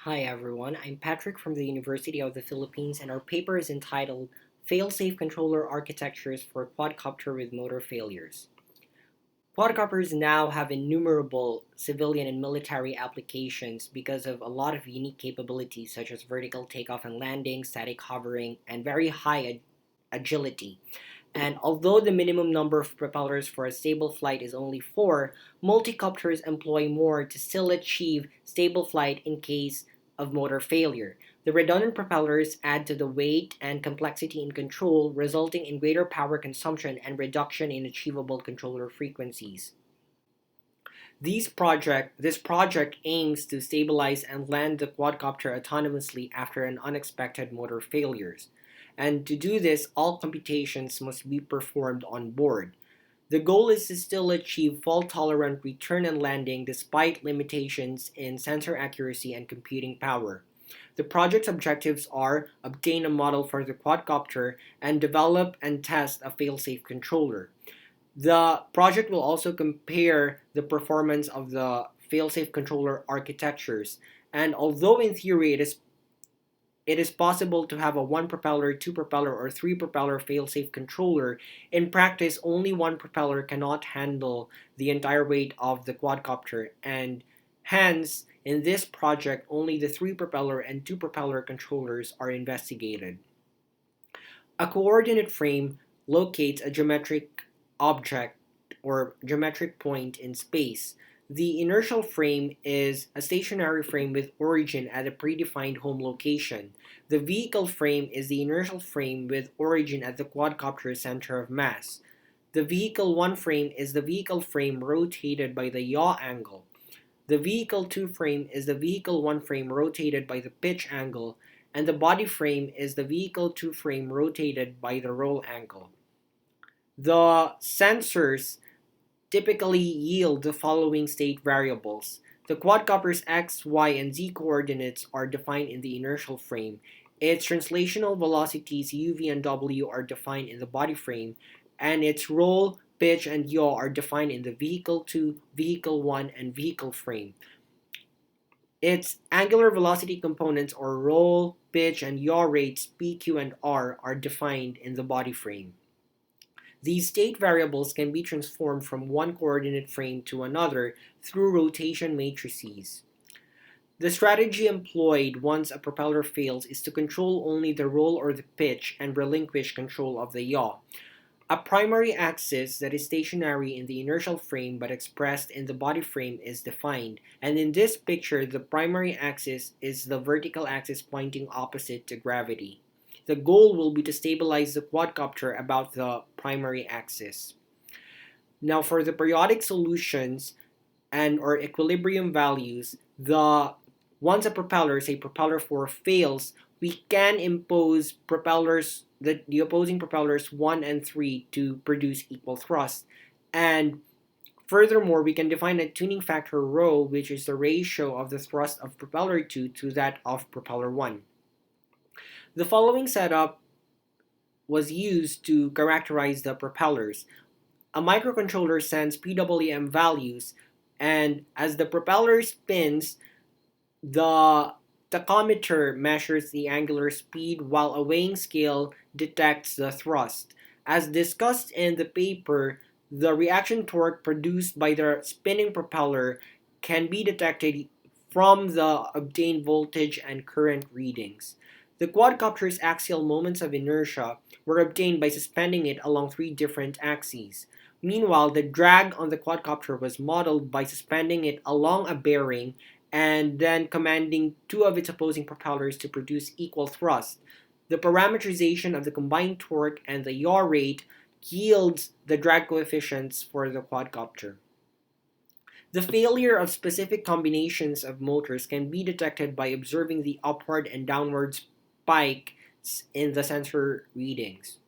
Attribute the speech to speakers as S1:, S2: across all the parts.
S1: Hi everyone, I'm Patrick from the University of the Philippines and our paper is entitled Fail-Safe Controller Architectures for Quadcopter with Motor Failures. Quadcopters now have innumerable civilian and military applications because of a lot of unique capabilities such as vertical takeoff and landing, static hovering, and very high agility. And although the minimum number of propellers for a stable flight is only 4, multicopters employ more to still achieve stable flight in case of motor failure. The redundant propellers add to the weight and complexity in control, resulting in greater power consumption and reduction in achievable controller frequencies. This project aims to stabilize and land the quadcopter autonomously after an unexpected motor failures. And to do this, all computations must be performed on board. The goal is to still achieve fault-tolerant return and landing despite limitations in sensor accuracy and computing power. The project's objectives are obtain a model for the quadcopter and develop and test a fail-safe controller. The project will also compare the performance of the fail-safe controller architectures. And although in theory it is possible to have a one propeller, two propeller, or three propeller fail-safe controller, in practice only one propeller cannot handle the entire weight of the quadcopter, and hence in this project only the three propeller and two propeller controllers are investigated. A coordinate frame locates a geometric object or geometric point in space. The inertial frame is a stationary frame with origin at a predefined home location. The vehicle frame is the inertial frame with origin at the quadcopter's center of mass. The vehicle 1 frame is the vehicle frame rotated by the yaw angle. The vehicle 2 frame is the vehicle 1 frame rotated by the pitch angle, and the body frame is the vehicle 2 frame rotated by the roll angle. The sensors typically yield the following state variables. The quadcopter's x, y, and z coordinates are defined in the inertial frame. Its translational velocities u, v, and w are defined in the body frame, and its roll, pitch, and yaw are defined in the vehicle 2, vehicle 1, and vehicle frame. Its angular velocity components or roll, pitch, and yaw rates p, q, and r are defined in the body frame. These state variables can be transformed from one coordinate frame to another through rotation matrices. The strategy employed once a propeller fails is to control only the roll or the pitch and relinquish control of the yaw. A primary axis that is stationary in the inertial frame but expressed in the body frame is defined, and in this picture the primary axis is the vertical axis pointing opposite to gravity. The goal will be to stabilize the quadcopter about the primary axis. Now for the periodic solutions and or equilibrium values, once a propeller, say propeller 4 fails, we can impose the opposing propellers 1 and 3 to produce equal thrust. And furthermore, we can define a tuning factor rho, which is the ratio of the thrust of propeller 2 to that of propeller 1. The following setup was used to characterize the propellers. A microcontroller sends PWM values, and as the propeller spins, the tachometer measures the angular speed while a weighing scale detects the thrust. As discussed in the paper, the reaction torque produced by the spinning propeller can be detected from the obtained voltage and current readings. The quadcopter's axial moments of inertia were obtained by suspending it along 3 different axes. Meanwhile, the drag on the quadcopter was modeled by suspending it along a bearing and then commanding 2 of its opposing propellers to produce equal thrust. The parameterization of the combined torque and the yaw rate yields the drag coefficients for the quadcopter. The failure of specific combinations of motors can be detected by observing the upward and downward spikes in the sensor readings.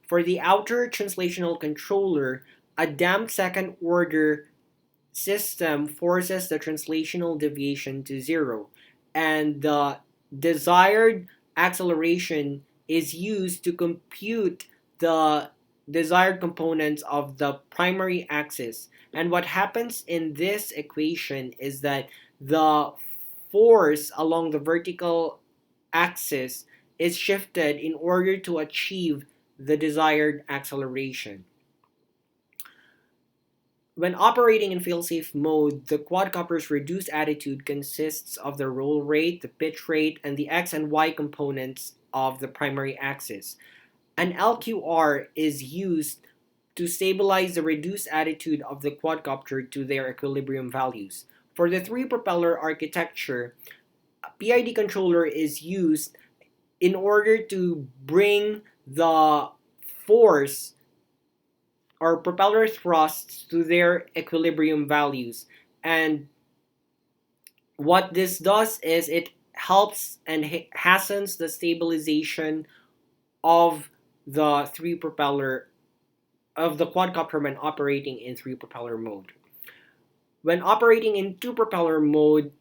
S1: For the outer translational controller, a damped second order system forces the translational deviation to 0, and the desired acceleration is used to compute the desired components of the primary axis. And what happens in this equation is that the force along the vertical axis is shifted in order to achieve the desired acceleration. When operating in fail-safe mode, the quadcopter's reduced attitude consists of the roll rate, the pitch rate, and the x and y components of the primary axis. An LQR is used to stabilize the reduced attitude of the quadcopter to their equilibrium values. For the three-propeller architecture, a PID controller is used in order to bring the force or propeller thrusts to their equilibrium values. And what this does is it helps and hastens the stabilization of the three propeller of the quadcopter when operating in three propeller mode. When operating in two propeller mode,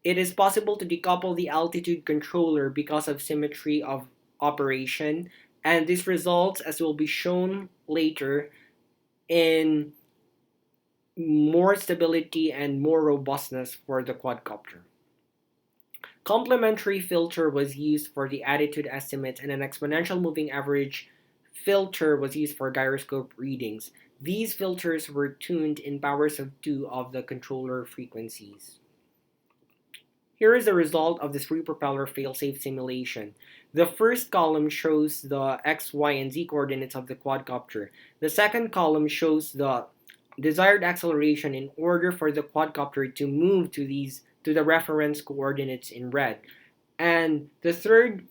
S1: it is possible to decouple the altitude controller because of symmetry of operation, and this results, as will be shown later, in more stability and more robustness for the quadcopter. Complementary filter was used for the attitude estimates, and an exponential moving average filter was used for gyroscope readings. These filters were tuned in powers of 2 of the controller frequencies. Here is the result of the three-propeller failsafe simulation. The first column shows the x, y, and z coordinates of the quadcopter. The second column shows the desired acceleration in order for the quadcopter to move to the reference coordinates in red. And the third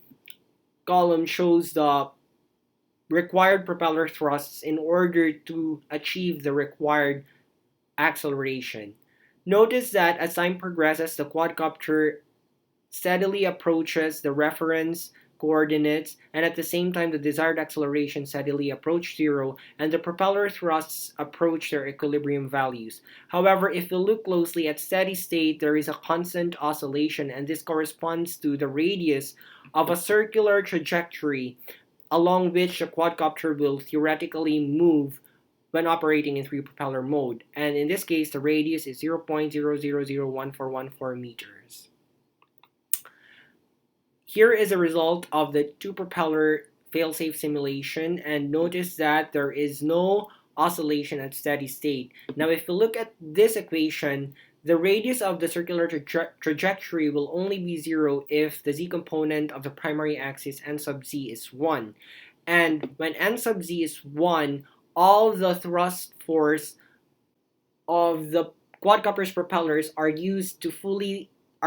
S1: column shows the required propeller thrusts in order to achieve the required acceleration. Notice that as time progresses, the quadcopter steadily approaches the reference coordinates, and at the same time the desired acceleration steadily approach zero, and the propeller thrusts approach their equilibrium values. However, if we look closely at steady state, there is a constant oscillation, and this corresponds to the radius of a circular trajectory along which the quadcopter will theoretically move when operating in three propeller mode, and in this case the radius is 0.00011414 meters. Here is a result of the two propeller failsafe simulation, and notice that there is no oscillation at steady state. Now if we look at this equation, the radius of the circular trajectory will only be 0 if the z component of the primary axis n sub z is 1. And when n sub z is 1, all the thrust force of the quadcopter's propellers are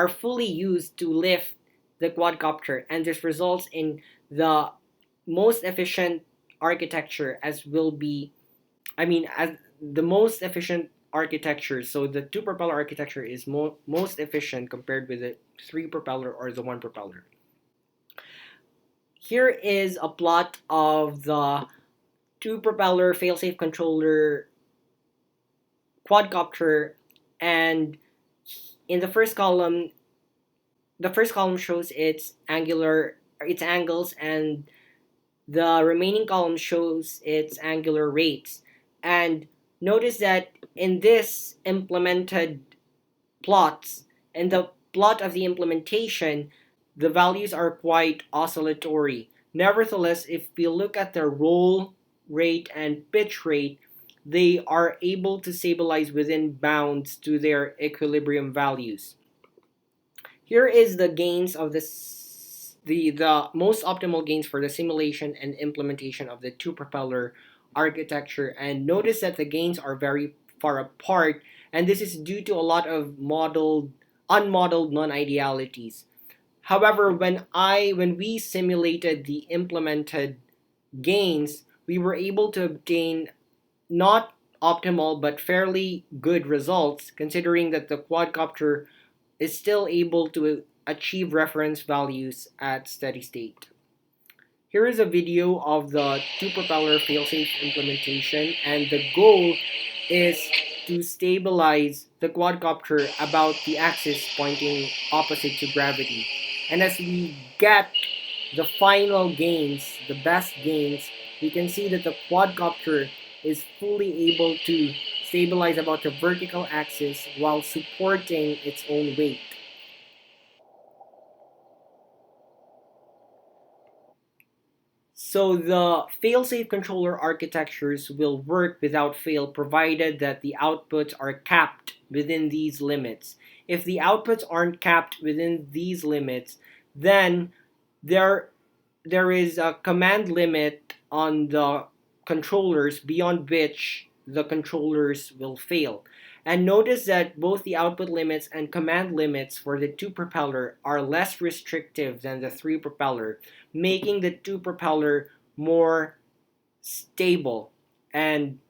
S1: fully used to lift the quadcopter, and this results in the most efficient architecture as the most efficient architecture. So the two propeller architecture is most efficient compared with the three propeller or the one propeller. Here is a plot of the two propeller failsafe controller quadcopter, and in the first column shows its angles, and the remaining column shows its angular rates. And notice that in this implemented plots, in the plot of the implementation, the values are quite oscillatory. Nevertheless, if we look at the roll rate and pitch rate, they are able to stabilize within bounds to their equilibrium values. Here is the gains of the most optimal gains for the simulation and implementation of the two propeller architecture, and notice that the gains are very far apart, and this is due to a lot of unmodeled non-idealities. However, when we simulated the implemented gains, we were able to obtain not optimal but fairly good results, considering that the quadcopter is still able to achieve reference values at steady state. Here is a video of the two propeller failsafe implementation, and the goal is to stabilize the quadcopter about the axis pointing opposite to gravity. And as we get the final gains, the best gains, we can see that the quadcopter is fully able to stabilize about the vertical axis while supporting its own weight. So the fail-safe controller architectures will work without fail provided that the outputs are capped within these limits. If the outputs aren't capped within these limits, then there there is a command limit on the controllers beyond which the controllers will fail. And notice that both the output limits and command limits for the 2 propeller are less restrictive than the 3 propeller, making the 2 propeller more stable. And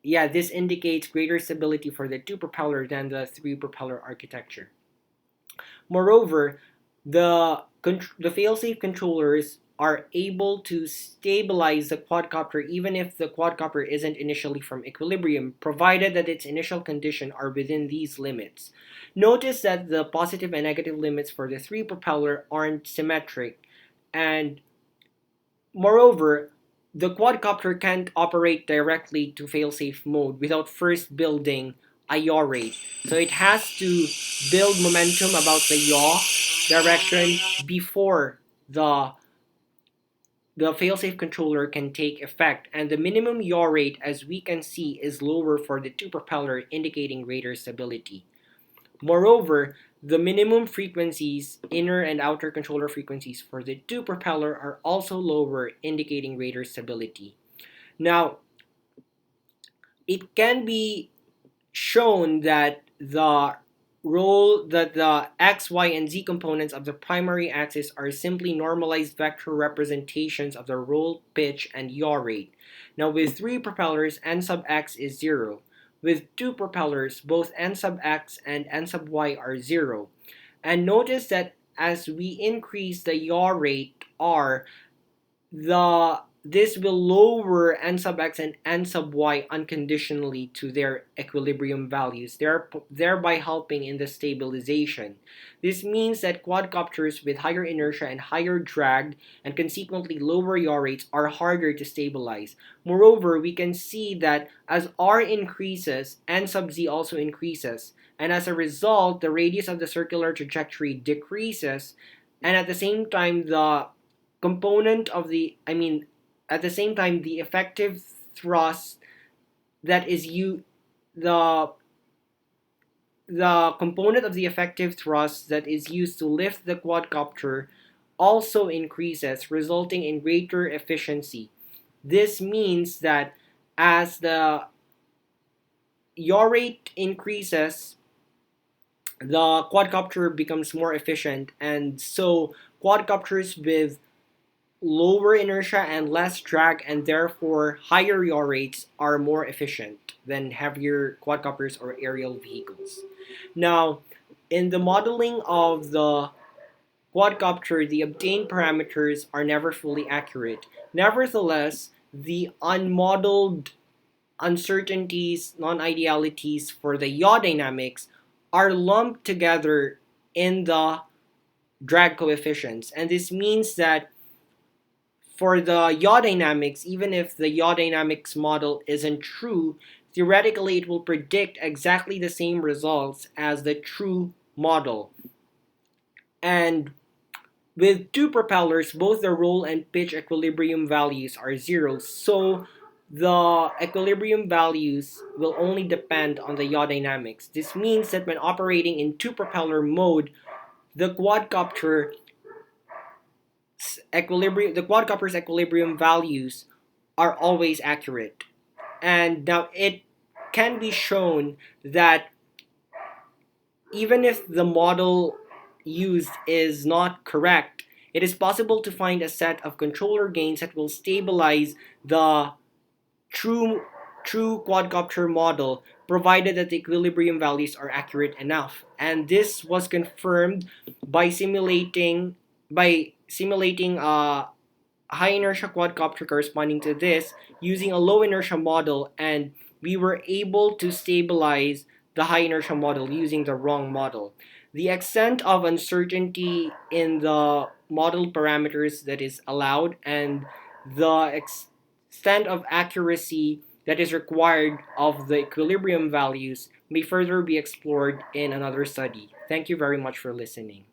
S1: yeah, this indicates greater stability for the 2 propeller than the 3 propeller architecture. Moreover, the failsafe controllers are able to stabilize the quadcopter even if the quadcopter isn't initially from equilibrium, provided that its initial condition are within these limits. Notice that the positive and negative limits for the 3 propeller aren't symmetric, and moreover, the quadcopter can't operate directly to failsafe mode without first building a yaw rate. So it has to build momentum about the yaw direction before the failsafe controller can take effect, and the minimum yaw rate, as we can see, is lower for the 2 propeller, indicating greater stability. Moreover, the minimum frequencies, inner and outer controller frequencies for the 2 propeller are also lower, indicating greater stability. Now, it can be shown that the x, y, and z components of the primary axis are simply normalized vector representations of the roll, pitch, and yaw rate. Now with 3 propellers, n sub x is 0. With 2 propellers, both n sub x and n sub y are 0. And notice that as we increase the yaw rate r, this will lower n sub x and n sub y unconditionally to their equilibrium values, thereby helping in the stabilization. This means that quadcopters with higher inertia and higher drag and consequently lower yaw rates are harder to stabilize. Moreover, we can see that as r increases, n sub z also increases, and as a result, the radius of the circular trajectory decreases, and at the same time, the effective thrust that is the the component of the effective thrust that is used to lift the quadcopter also increases, resulting in greater efficiency. This means that as the yaw rate increases, the quadcopter becomes more efficient, and so quadcopters with lower inertia and less drag and therefore higher yaw rates are more efficient than heavier quadcopters or aerial vehicles. Now, in the modeling of the quadcopter, the obtained parameters are never fully accurate. Nevertheless, the unmodeled uncertainties, non-idealities for the yaw dynamics are lumped together in the drag coefficients. And this means that for the yaw dynamics, even if the yaw dynamics model isn't true, theoretically it will predict exactly the same results as the true model. And with 2 propellers, both the roll and pitch equilibrium values are 0, so the equilibrium values will only depend on the yaw dynamics. This means that when operating in 2 propeller mode, the quadcopter's equilibrium values are always accurate. And now it can be shown that even if the model used is not correct, it is possible to find a set of controller gains that will stabilize the true quadcopter model, provided that the equilibrium values are accurate enough. And this was confirmed by simulating a high inertia quadcopter corresponding to this using a low inertia model, and we were able to stabilize the high inertia model using the wrong model. The extent of uncertainty in the model parameters that is allowed and the extent of accuracy that is required of the equilibrium values may further be explored in another study. Thank you very much for listening.